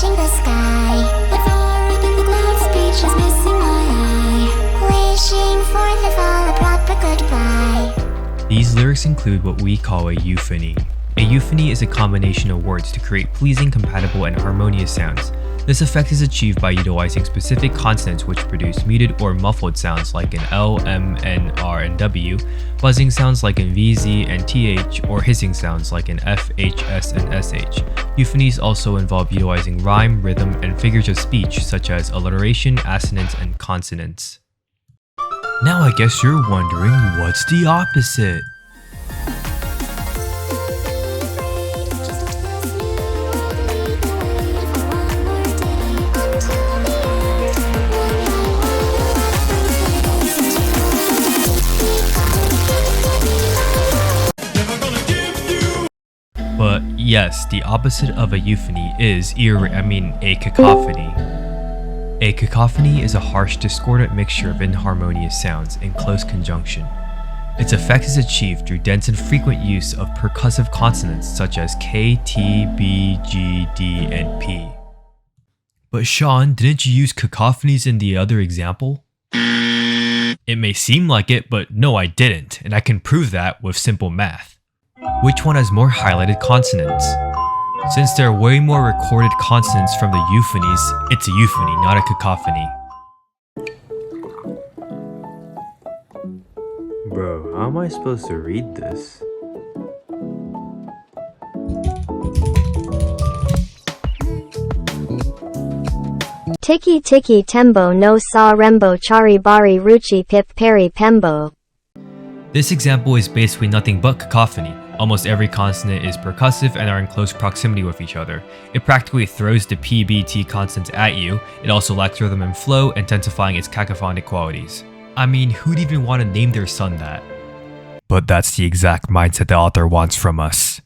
Watching the sky, but far up in the clouds, speech is missing my eye. Wishing for the fall, a proper goodbye. These lyrics include what we call a euphony. A euphony is a combination of words to create pleasing, compatible, and harmonious sounds. This effect is achieved by utilizing specific consonants which produce muted or muffled sounds like an L, M, N, R, and W, buzzing sounds like an V, Z, and TH, or hissing sounds like an F, H, S, and SH. Euphonies also involve utilizing rhyme, rhythm, and figures of speech such as alliteration, assonance, and consonants. Now I guess you're wondering, what's the opposite? But yes, the opposite of a euphony is a cacophony. A cacophony is a harsh, discordant mixture of inharmonious sounds in close conjunction. Its effect is achieved through dense and frequent use of percussive consonants such as K, T, B, G, D, and P. But Sean, didn't you use cacophonies in the other example? It may seem like it, but no, I didn't, and I can prove that with simple math. Which one has more highlighted consonants? Since there are way more recorded consonants from the euphonies, it's a euphony, not a cacophony. Bro, how am I supposed to read this? Tiki tiki tembo no sa rembo chari bari ruchi pip peri pembo. This example is basically nothing but cacophony. Almost every consonant is percussive and are in close proximity with each other. It practically throws the P, B, T consonants at you. It also lacks rhythm and flow, intensifying its cacophonic qualities. I mean, who'd even want to name their son that? But that's the exact mindset the author wants from us.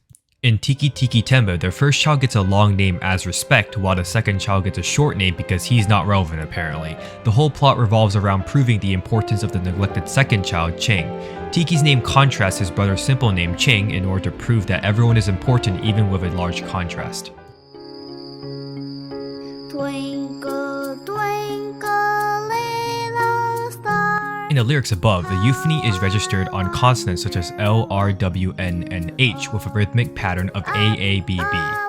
In Tiki Tiki Tembo, their first child gets a long name as respect, while the second child gets a short name because he's not relevant apparently. The whole plot revolves around proving the importance of the neglected second child, Ching. Tiki's name contrasts his brother's simple name, Ching, in order to prove that everyone is important even with a large contrast. Twinkle, twinkle, little star. In the lyrics above, the euphony is registered on consonants such as L, R, W, N, and H with a rhythmic pattern of A, A, B, B.